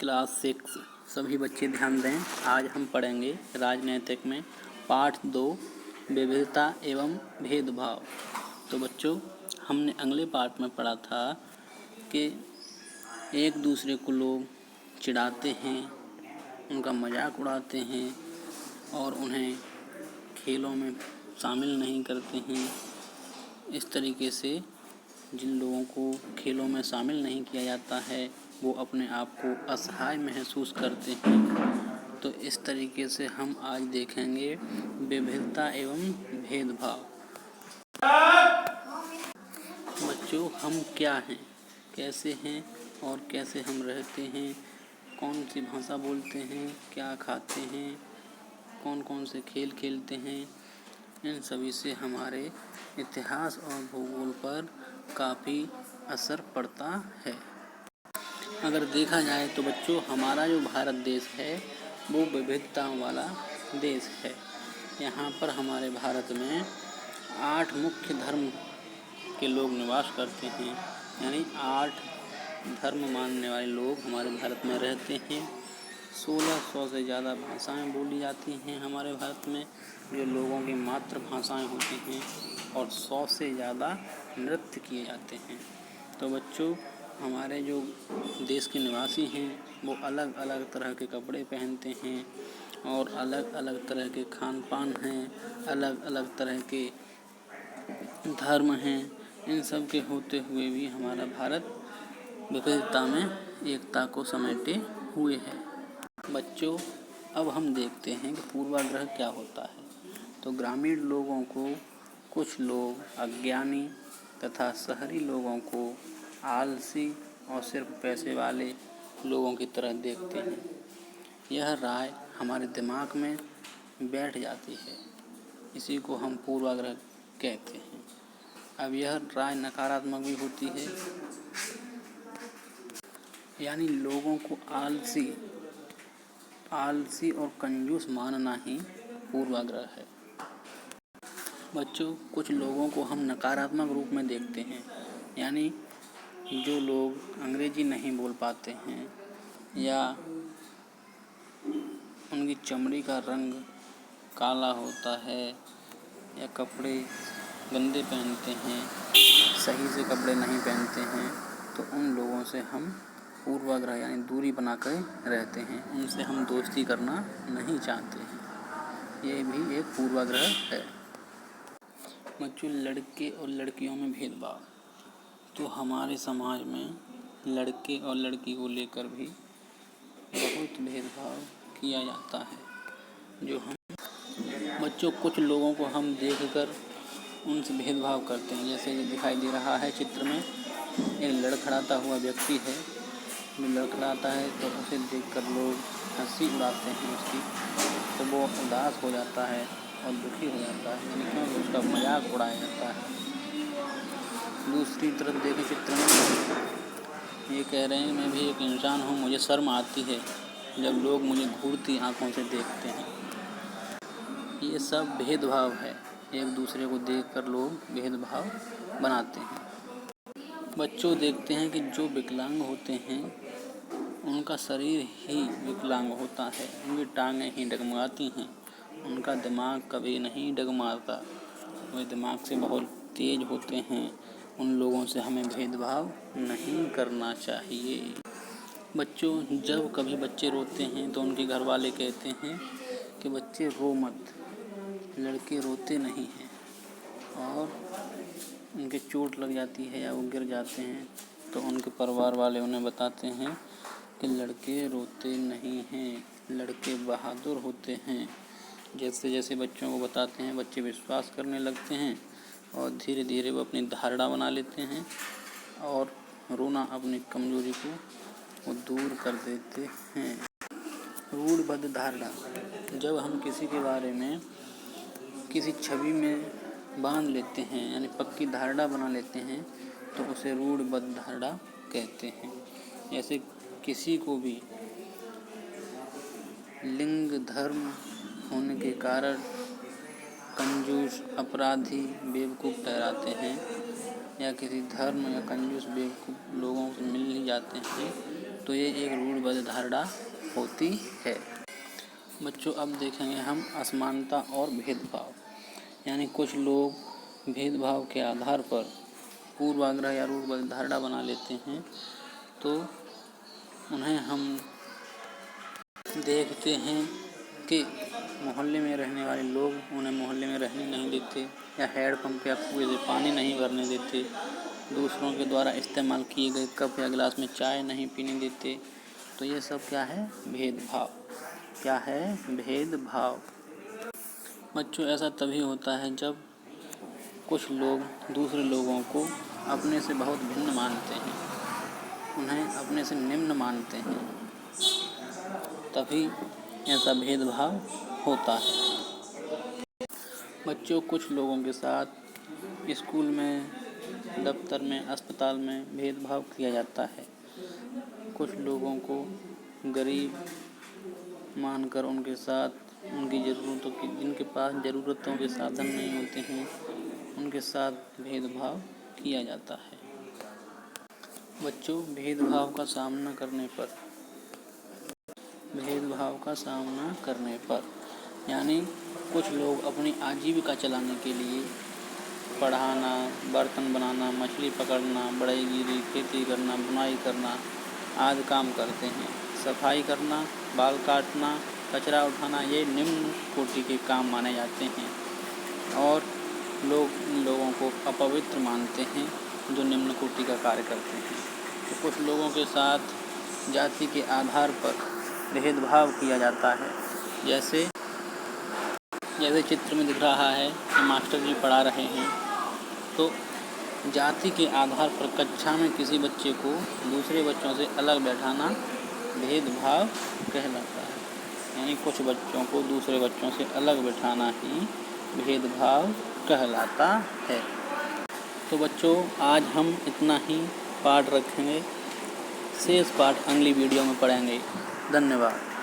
Class 6 सभी बच्चे ध्यान दें। आज हम पढ़ेंगे राजनीतिक में पाठ 2 विविधता एवं भेदभाव। तो बच्चों, हमने अगले पाठ में पढ़ा था कि एक दूसरे को लोग चिढ़ाते हैं, उनका मजाक उड़ाते हैं और उन्हें खेलों में शामिल नहीं करते हैं। इस तरीके से जिन लोगों को खेलों में शामिल नहीं किया जाता है वो अपने आप को असहाय महसूस करते हैं। तो इस तरीके से हम आज देखेंगे विविधता एवं भेदभाव। बच्चों, हम क्या हैं, कैसे हैं और कैसे हम रहते हैं, कौन सी भाषा बोलते हैं, क्या खाते हैं, कौन कौन से खेल खेलते हैं, इन सभी से हमारे इतिहास और भूगोल पर काफ़ी असर पड़ता है। अगर देखा जाए तो बच्चों, हमारा जो भारत देश है वो विविधताओं वाला देश है। यहाँ पर हमारे भारत में 8 मुख्य धर्म के लोग निवास करते हैं, यानी 8 धर्म मानने वाले लोग हमारे भारत में रहते हैं। 1600 से ज़्यादा भाषाएं बोली जाती हैं हमारे भारत में, जो लोगों की मातृभाषाएं होती हैं, और 100 से ज़्यादा नृत्य किए जाते हैं। तो बच्चों, हमारे जो देश के निवासी हैं वो अलग अलग तरह के कपड़े पहनते हैं और अलग अलग तरह के खान पान हैं, अलग अलग तरह के धर्म हैं। इन सब के होते हुए भी हमारा भारत विविधता में एकता को समेटे हुए है। बच्चों, अब हम देखते हैं कि पूर्वाग्रह क्या होता है। तो ग्रामीण लोगों को कुछ लोग अज्ञानी तथा शहरी लोगों को आलसी और सिर्फ पैसे वाले लोगों की तरह देखते हैं। यह राय हमारे दिमाग में बैठ जाती है, इसी को हम पूर्वाग्रह कहते हैं। अब यह राय नकारात्मक भी होती है, यानी लोगों को आलसी और कंजूस मानना ही पूर्वाग्रह है। बच्चों, कुछ लोगों को हम नकारात्मक रूप में देखते हैं, यानी जो लोग अंग्रेजी नहीं बोल पाते हैं या उनकी चमड़ी का रंग काला होता है या कपड़े गंदे पहनते हैं, सही से कपड़े नहीं पहनते हैं, तो उन लोगों से हम पूर्वाग्रह यानी दूरी बनाकर रहते हैं, उनसे हम दोस्ती करना नहीं चाहते हैं। ये भी एक पूर्वाग्रह है। बच्चों, लड़के और लड़कियों में भेदभाव। तो हमारे समाज में लड़के और लड़की को लेकर भी बहुत भेदभाव किया जाता है। बच्चों, कुछ लोगों को हम देखकर उनसे भेदभाव करते हैं। जैसे ये दिखाई दे रहा है चित्र में, एक लड़खड़ाता हुआ व्यक्ति है। जो लड़खड़ाता है तो उसे देखकर लोग हंसी उड़ाते हैं उसकी, तो वो उदास हो जाता है और दुखी हो जाता है, यानी क्योंकि उसका मजाक उड़ाया जाता है। दूसरी तरफ देखें चित्र में, ये कह रहे हैं मैं भी एक इंसान हूँ, मुझे शर्म आती है जब लोग मुझे घूरती आंखों से देखते हैं। ये सब भेदभाव है, एक दूसरे को देखकर लोग भेदभाव बनाते हैं। बच्चों, देखते हैं कि जो विकलांग होते हैं उनका शरीर ही विकलांग होता है, उनकी टांगें ही डगमगाती हैं, उनका दिमाग कभी नहीं डगमगाता। वे दिमाग से बहुत तेज होते हैं। उन लोगों से हमें भेदभाव नहीं करना चाहिए। बच्चों, जब कभी बच्चे रोते हैं तो उनके घर वाले कहते हैं कि बच्चे रो मत, लड़के रोते नहीं हैं, और उनके चोट लग जाती है या वो गिर जाते हैं तो उनके परिवार वाले उन्हें बताते हैं कि लड़के रोते नहीं हैं, लड़के बहादुर होते हैं। जैसे जैसे बच्चों को बताते हैं, बच्चे विश्वास करने लगते हैं और धीरे धीरे वो अपनी धारणा बना लेते हैं और रोना अपनी कमजोरी को वो दूर कर देते हैं। रूढ़िबद्ध धारणा। जब हम किसी के बारे में किसी छवि में बांध लेते हैं, यानी पक्की धारणा बना लेते हैं, तो उसे रूढ़िबद्ध धारणा कहते हैं। जैसे किसी को भी लिंग धर्म होने के कारण कंजूस, अपराधी, बेवकूफ़ ठहराते हैं, या किसी धर्म या कंजूस बेवकूफ़ लोगों से मिल ही जाते हैं, तो ये एक रूढ़िबद्ध धारणा होती है। बच्चों अब देखेंगे हम असमानता और भेदभाव। यानी कुछ लोग भेदभाव के आधार पर पूर्वाग्रह या रूढ़िबद्ध धारणा बना लेते हैं, तो उन्हें हम देखते हैं कि मोहल्ले में रहने वाले लोग उन्हें मोहल्ले में रहने नहीं देते, या हैंडपंप या कुएं से पानी नहीं भरने देते, दूसरों के द्वारा इस्तेमाल किए गए कप या गिलास में चाय नहीं पीने देते। तो ये सब क्या है? भेदभाव। क्या है? भेदभाव। बच्चों ऐसा तभी होता है जब कुछ लोग दूसरे लोगों को अपने से बहुत भिन्न मानते हैं, उन्हें अपने से निम्न मानते हैं, तभी ऐसा भेदभाव होता है। बच्चों कुछ लोगों के साथ स्कूल में, दफ्तर में, अस्पताल में भेदभाव किया जाता है। कुछ लोगों को गरीब मानकर उनके साथ उनकी ज़रूरतों की, जिनके पास ज़रूरतों के साधन नहीं होते हैं, उनके साथ भेदभाव किया जाता है। बच्चों भेदभाव का सामना करने पर यानी कुछ लोग अपनी आजीविका चलाने के लिए पढ़ाना, बर्तन बनाना, मछली पकड़ना, बढ़ईगिरी, खेती करना, बुनाई करना आदि काम करते हैं। सफाई करना, बाल काटना, कचरा उठाना ये निम्न कोटि के काम माने जाते हैं और लोग इन लोगों को अपवित्र मानते हैं जो निम्न कोटि का कार्य करते हैं। तो कुछ लोगों के साथ जाति के आधार पर भेदभाव किया जाता है। जैसे चित्र में दिख रहा है कि मास्टर जी पढ़ा रहे हैं, तो जाति के आधार पर कक्षा में किसी बच्चे को दूसरे बच्चों से अलग बैठाना भेदभाव कहलाता है। यानी कुछ बच्चों को दूसरे बच्चों से अलग बैठाना ही भेदभाव कहलाता है। तो बच्चों आज हम इतना ही पाठ रखेंगे, शेष पाठ अगली वीडियो में पढ़ेंगे। धन्यवाद।